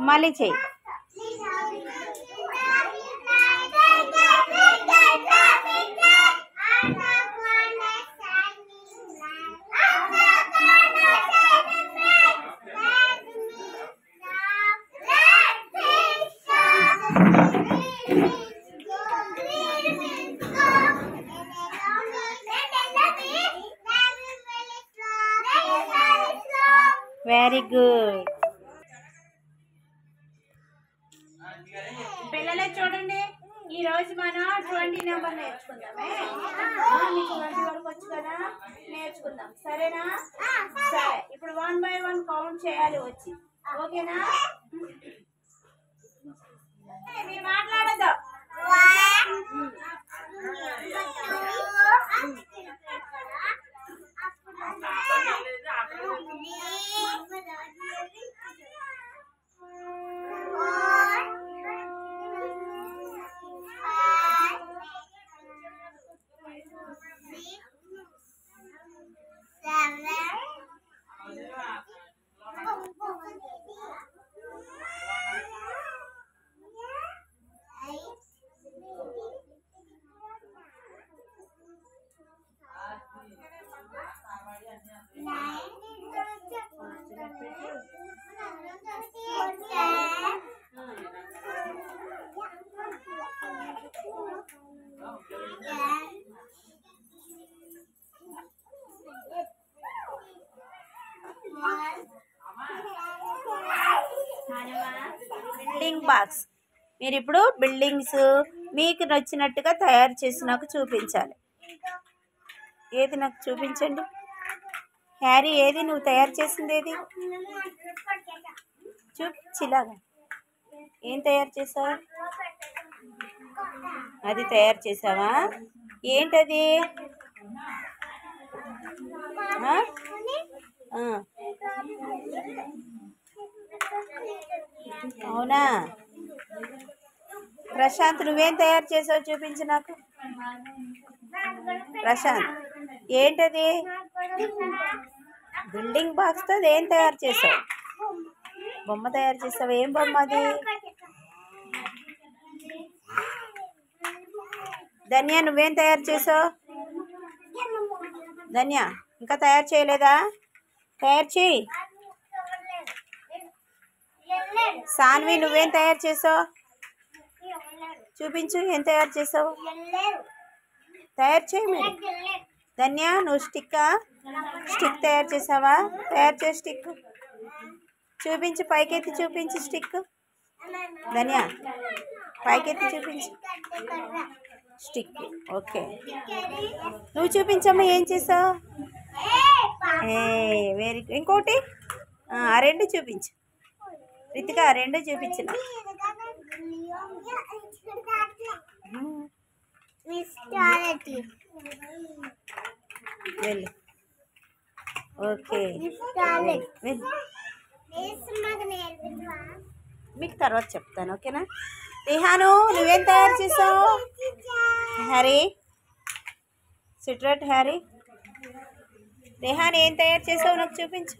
మళ్ళీ చెయ్యి. Very good. పిల్లలే చూడండి, ఈ రోజు మనం 20 నెంబర్ నేర్చుకుందామే. మీకు 20 వరకు వచ్చు కదా, నేర్చుకుందాం. సరేనా? సరే, ఇప్పుడు 1 by 1 కౌంట్ చేయాలి వచ్చి. ఓకేనా? మీరు మాట్లాడద్దు. Building box. మీరు ఇప్పుడు బిల్డింగ్స్ మీకు నచ్చినట్టుగా తయారు చేసి నాకు చూపించాలి. ఏది నాకు చూపించండి. హ్యారీ, ఏది నువ్వు తయారు చేసింది? ఏది చూపించిలాగా. ఏం తయారు చేసావు? అది తయారు చేసావా? ఏంటది? అవునా? ప్రశాంత్, నువ్వేం తయారు చేసావు చూపించు నాకు. ప్రశాంత్, ఏంటది? బిల్డింగ్ బాక్స్తో ఏం తయారు చేసావు? బొమ్మ తయారు చేసావు. ఏం బొమ్మ అది? ధన్య, నువ్వేం తయారు చేసావు? ధన్య, ఇంకా తయారు చేయలేదా? తయారు చేయి. సాన్వి, నువ్వేం తయారు చేసావు? చూపించు, ఏం తయారు చేసావు? తయారు చేయి మీరు. ధన్య, నువ్వు స్టిక్ తయారు చేసావా? తయారు చేయి స్టిక్. చూపించు, పైకెత్తి చూపించు స్టిక్. ధన్య, పైకెత్తి చూపించు స్టిక్. ఓకే, నువ్వు చూపించమ్మా, ఏం చేసావు? Very good. ఇంకోటి ఆ రెండు చూపించు. రితిక, రెండు చూపించిన. వెళ్ళు. ఓకే, మీకు తర్వాత చెప్తాను. ఓకేనా? రిహాను, నువ్వేం తయారు చేసావు? Harry, సిట్రెట్ Harry. రిహాన్, ఏం తయారు చేసావు నాకు చూపించు.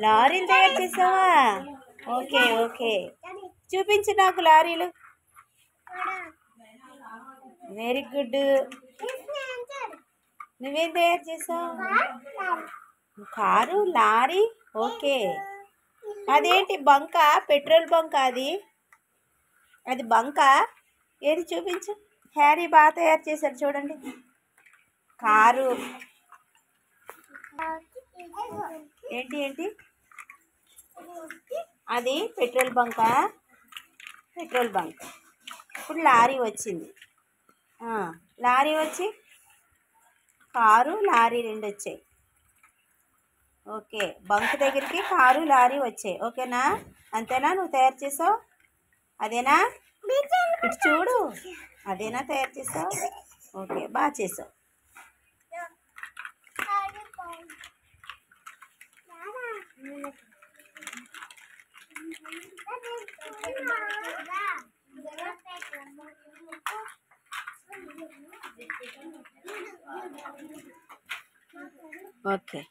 లారీలు తయారు చేసావా? ఓకే ఓకే, చూపించు నాకు లారీలు. Very good. నువ్వేం తయారు చేసావు? Car, lorry. ఓకే, అదేంటి బంక? పెట్రోల్ బంక్ అది బంక. ఏది చూపించు. హ్యారీ బాగా తయారు చేశారు చూడండి. కారు. ఏంటి అది పెట్రోల్ బంకా? Petrol bunk. ఇప్పుడు లారీ వచ్చింది. లారీ వచ్చి కారు, లారీ రెండు వచ్చాయి. ఓకే, బంక్ దగ్గరికి కారు, లారీ వచ్చాయి. ఓకేనా? అంతేనా? నువ్వు తయారు చేసావు? అదేనా? ఇటు చూడు, అదేనా తయారు చేసావు? ఓకే, బాగా చేసావు. ఓకే.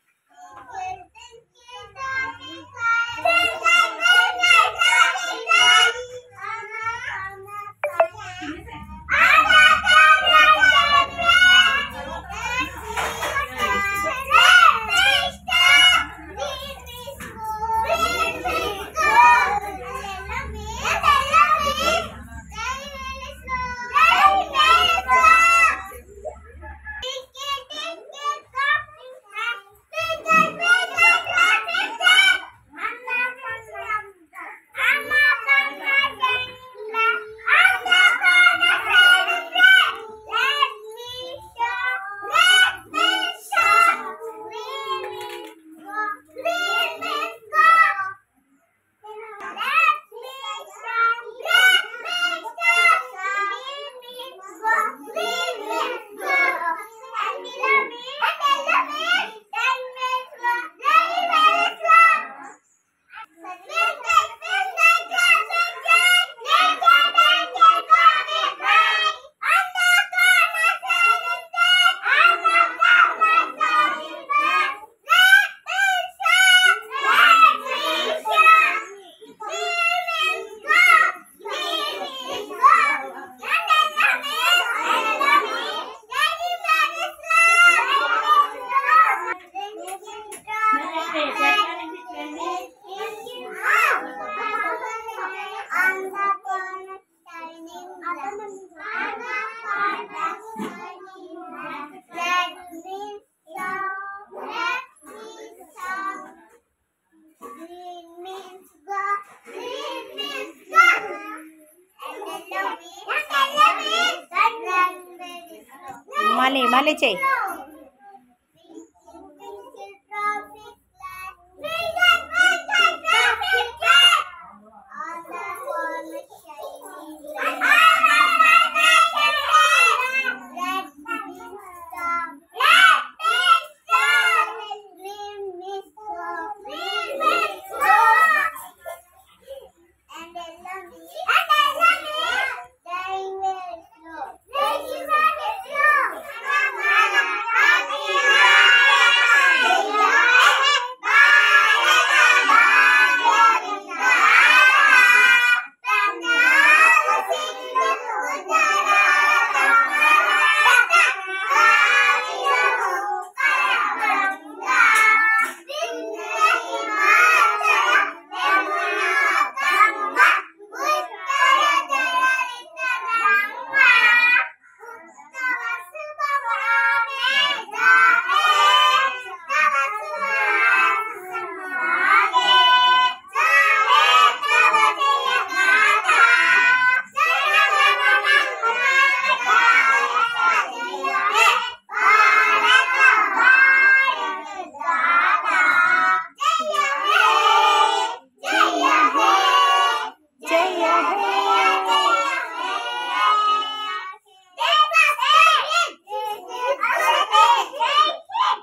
మళ్ళీ చెయ్యి.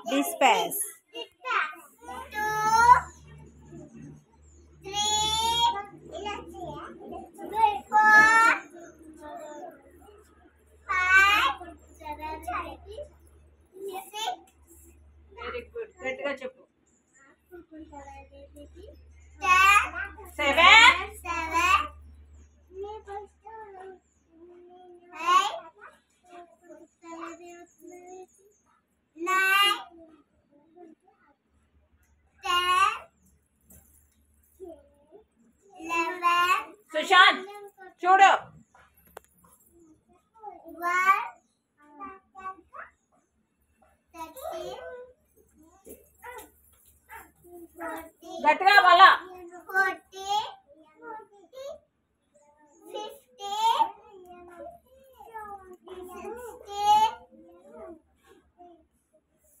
Disperse. 2, 3, 4, 5, 6. Very good. గట్టిగా చెప్పు. 7, 8, 9, 10, 11. సుశాంత్ చూడు. 1, 13, 14, గట్టిగా మళ్ళా 40, 50, 60,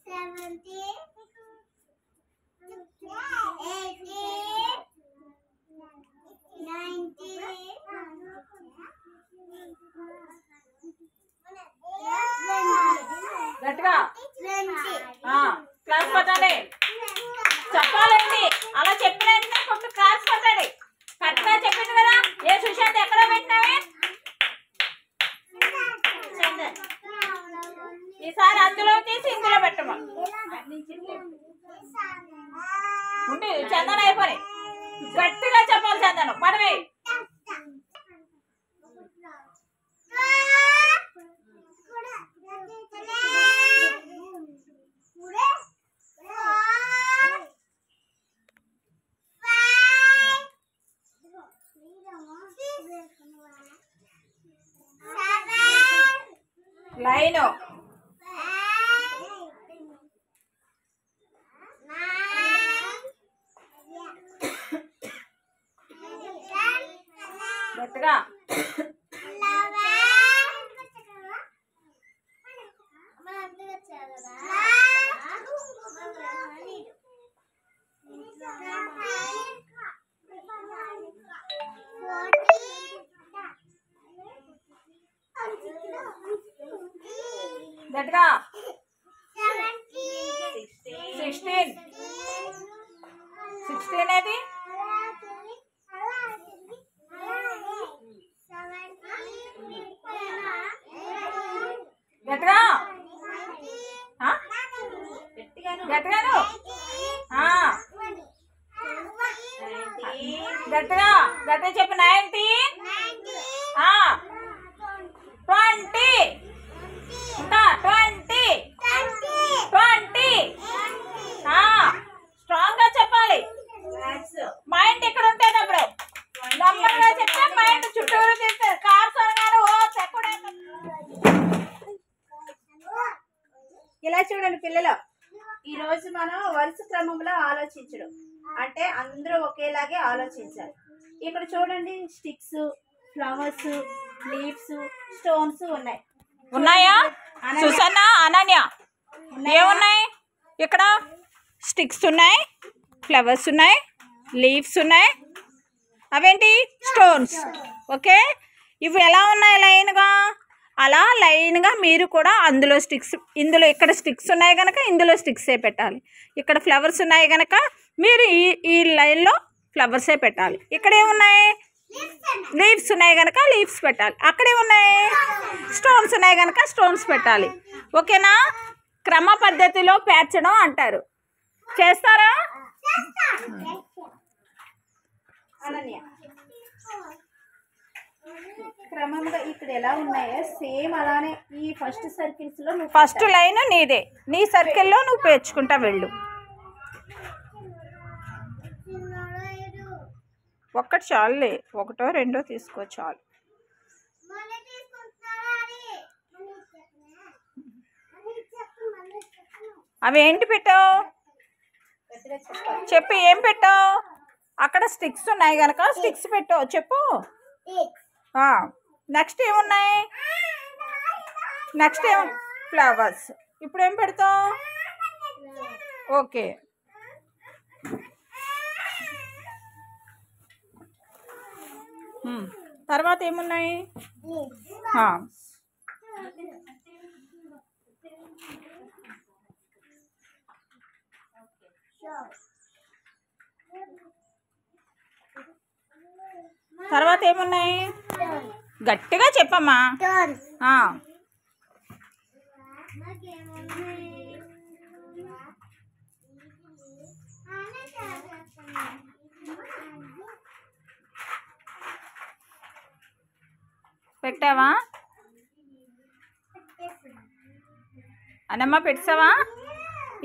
70, 80, 90. గట్టిగా క్లాస్ పట్టండి. చెప్పాలండి. అలా చెప్పిన వెంటనే కొంచెం క్లాస్ పట్టండి. కరెక్ట్గా చెప్పింది కదా. ఏ సుశాంత్ ఎక్కడ పెట్టినావే? ఉండి చందన అయిపోయి గట్టిగా చెప్పాలి. చందన పడవి లైన్ గట్టిగా గట్టిగా 16 ఏది గట్టిగా గట్టిగాను గట్టిగా గట్టిగా చెప్పు. 19 20 ఇంకా 20 స్ట్రాంగ్ గా చెప్పాలి. మైండ్ ఇక్కడ ఉంటుంది. అప్పుడు నంబర్ గా చెప్తే మైండ్ చుట్టూరు తిరుగుతుంది. కార్స్ అనగానే ఓ చెక్కుడే. ఇలా చూడండి పిల్లలు, ఈరోజు మనం వరుస క్రమంలో ఆలోచించడం అంటే అందరూ ఒకేలాగే ఆలోచించాలి. ఇక్కడ చూడండి స్టిక్స్, ఫ్లవర్స్, లీవ్స్, స్టోన్స్ ఉన్నాయా? సుసన్న, అనన్య ఏమున్నాయి ఇక్కడ? స్టిక్స్ ఉన్నాయి, ఫ్లవర్స్ ఉన్నాయి, లీవ్స్ ఉన్నాయి, అవేంటి స్టోన్స్. ఓకే, ఇవి ఎలా ఉన్నాయి లైన్గా? అలా లైన్గా మీరు కూడా అందులో స్టిక్స్, ఇందులో ఇక్కడ స్టిక్స్ ఉన్నాయి కనుక ఇందులో స్టిక్సే పెట్టాలి. ఇక్కడ ఫ్లవర్స్ ఉన్నాయి కనుక మీరు ఈ లైన్లో ఫ్లవర్సే పెట్టాలి. ఇక్కడ ఏమున్నాయి? లీవ్స్ ఉన్నాయి కనుక లీవ్స్ పెట్టాలి. అక్కడే ఉన్నాయి స్టోన్స్ ఉన్నాయి కనుక స్టోన్స్ పెట్టాలి. ఓకేనా? క్రమ పద్ధతిలో పేర్చడం అంటారు. చేస్తారా? క్రమంగా ఇక్కడ ఎలా ఉన్నాయో సేమ్ అలానే ఈ ఫస్ట్ సర్కిల్స్ లో ఫస్ట్ లైన్ నీదే, నీ సర్కిల్లో నువ్వు పేర్చుకుంటా వెళ్ళు. ఒక్కటి చాలులే, ఒకటో రెండో తీసుకో చాలు. అవి ఏంటి పెట్టావు? చెప్పు, ఏం పెట్టావు? అక్కడ స్టిక్స్ ఉన్నాయి కనుక స్టిక్స్ పెట్టావు. చెప్పు. నెక్స్ట్ ఏమున్నాయి? Next flowers. ఇప్పుడు ఏం పెడతావు? ఓకే, తర్వాత ఏమున్నాయి? తర్వాత ఏమున్నాయి? గట్టిగా చెప్పమ్మా. పెట్టావా? అనమ్మ పెట్టావా?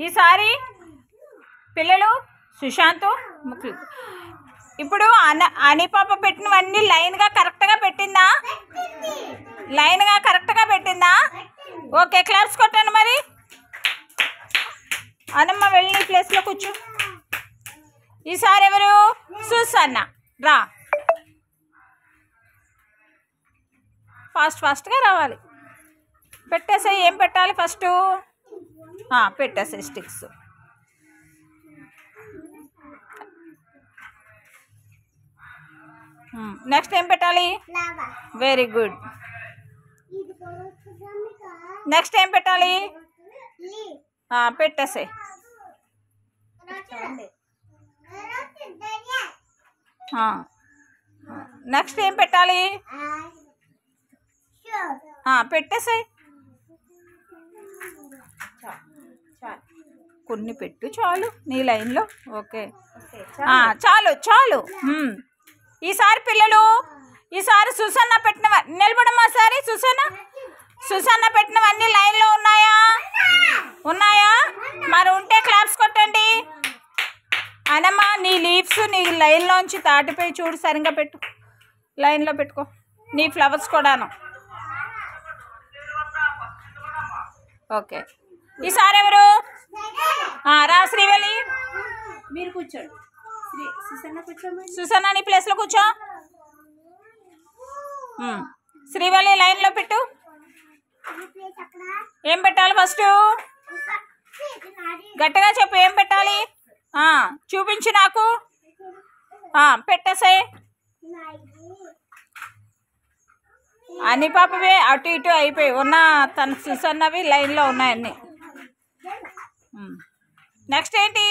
ఈసారి పిల్లలు సుశాంత్ ముఖ్య ఇప్పుడు అని పాప పెట్టినవన్నీ లైన్గా కరెక్ట్గా పెట్టిందా? లైన్గా కరెక్ట్గా పెట్టిందా? ఓకే, క్లాప్స్ కొట్టండి. మరి అనమ్మ వెళ్ళి నీ ప్లేస్లో కూర్చో. ఈసారి ఎవరు? సుసన్న రా. ఫాస్ట్గా రావాలి. పెట్టేసాయి. ఏం పెట్టాలి ఫస్ట్? పెట్టేసాయి స్టిక్స్. నెక్స్ట్ ఏం పెట్టాలి? Very good. నెక్స్ట్ ఏం పెట్టాలి? పెట్టేసాయి. నెక్స్ట్ ఏం పెట్టాలి? పెట్టేసాయి. కొన్ని పెట్టు చాలు నీ లైన్లో. ఓకే చాలు చాలు. ఈసారి పిల్లలు ఈసారి సుసన్న పెట్టినవ నిలబడమ్మా. సారి సుసన్న పెట్టినవన్నీ లైన్లో ఉన్నాయా? మరి ఉంటే క్లాప్స్ కొట్టండి. అనమ్మా నీ లీవ్స్ నీ లైన్లోంచి తాటిపోయి చూడు, సరిగ్గా పెట్టు, లైన్లో పెట్టుకో. నీ ఫ్లవర్స్ కూడాను. ఓకే ఈసారి ఎవరు? రా శ్రీవల్లి, మీరు కూర్చోండి. సుసన్న నీ ప్లేస్లో కూర్చో. శ్రీవల్లి లైన్లో పెట్టు. ఏం పెట్టాలి ఫస్ట్? గట్టిగా చెప్పు, ఏం పెట్టాలి? చూపించు నాకు. పెట్టేసాయి. అన్ని పాపవే అటు ఇటు అయిపోయి ఉన్న తన సుసన్నవి లైన్లో ఉన్నాయన్నీ. నెక్స్ట్ ఏంటి?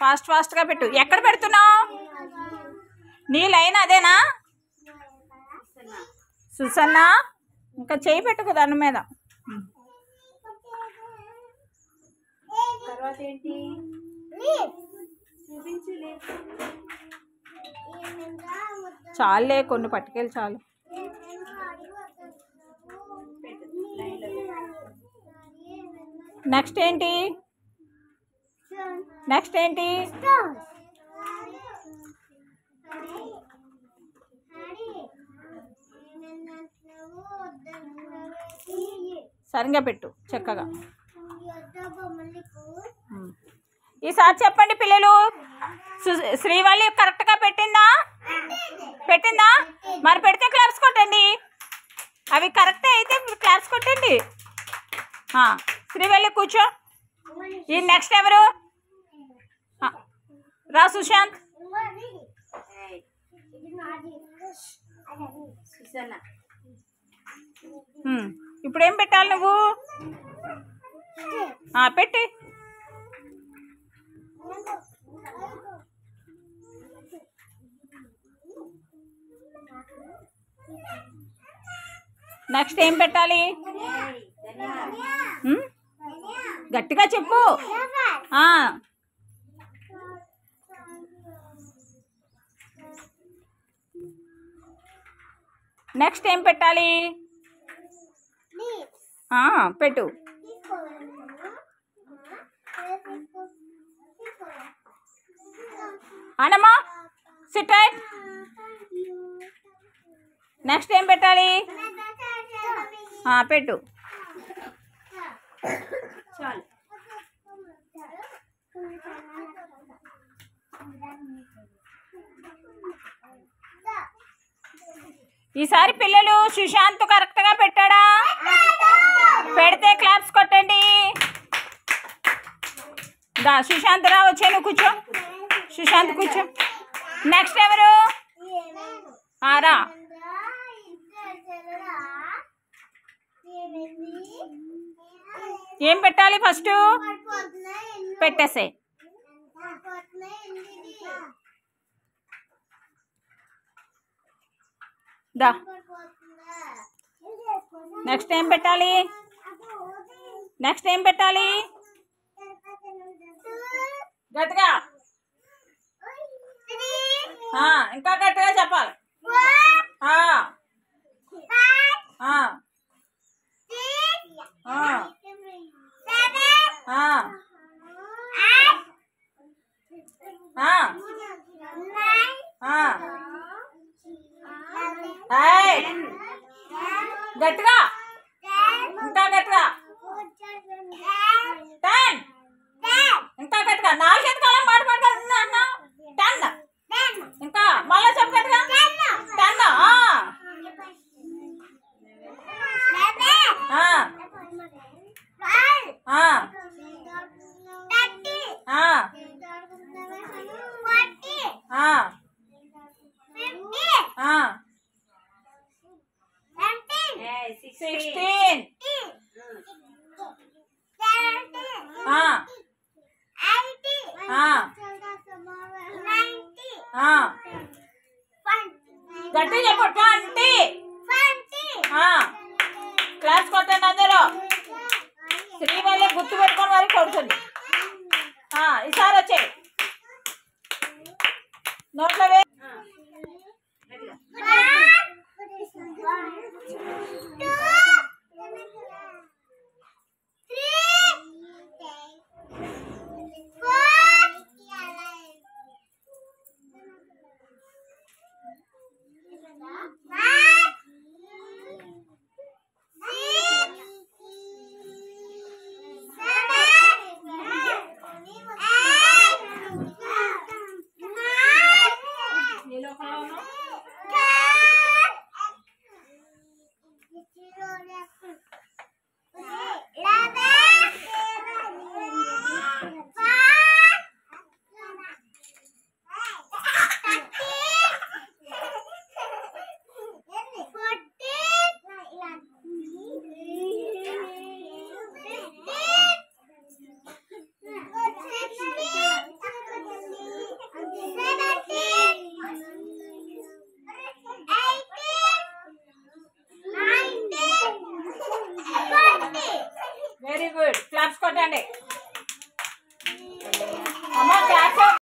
ఫాస్ట్గా పెట్టు. ఎక్కడ పెడుతున్నావు? నీ లైన్ అదేనా సుసన్న? ఇంకా చేయి పెట్టుకు దాని మీద. తర్వాత ఏంటి? చాలే, కొన్ని పట్టుకెళ్ళి చాలు. నెక్స్ట్ ఏంటి? సరిగ్గా పెట్టు చక్కగా. ఈసారి చెప్పండి పిల్లలు, శ్రీవల్లి కరెక్ట్గా పెట్టిందా? మరి పెడితే క్లాప్స్ కొట్టండి. అవి కరెక్టే అయితే క్లాప్స్ కొట్టండి. శ్రీవల్లి కూర్చో. ఈ నెక్స్ట్ ఎవరు? రా సుశాంత్. ఇప్పుడు ఏం పెట్టాలి నువ్వు? పెట్టి. నెక్స్ట్ ఏం పెట్టాలి? గట్టిగా చెప్పు. నెక్స్ట్ ఏం పెట్టాలి? పెట్టు. అనమ్మా సిట్ రైట్. నెక్స్ట్ ఏం పెట్టాలి? పెట్టు. చాలు. ఈసారి పిల్లలు సుశాంత్ కరెక్ట్గా పెట్టాడా? పెడితే క్లాప్స్ కొట్టండి. సుశాంత్ రా, వచ్చే నువ్వు కూర్చో. సుశాంత్ కూర్చో. నెక్స్ట్ ఎవరు? రా. ఏం పెట్టాలి ఫస్ట్? పెట్టేసే. దా. నెక్స్ట్ ఏం పెట్టాలి? గట్టిగా. ఇంకా గట్టిగా చెప్పాలి. గట్టిగా, ఇంకా గట్టిగా. 10. ఇంకా గట్టిగా. 4 కాలం మాట అన్న 10. ఇంకా మళ్ళా చెప్పు గట్టిగా. 10. గట్టి చెప్పు. 20. ఒకటే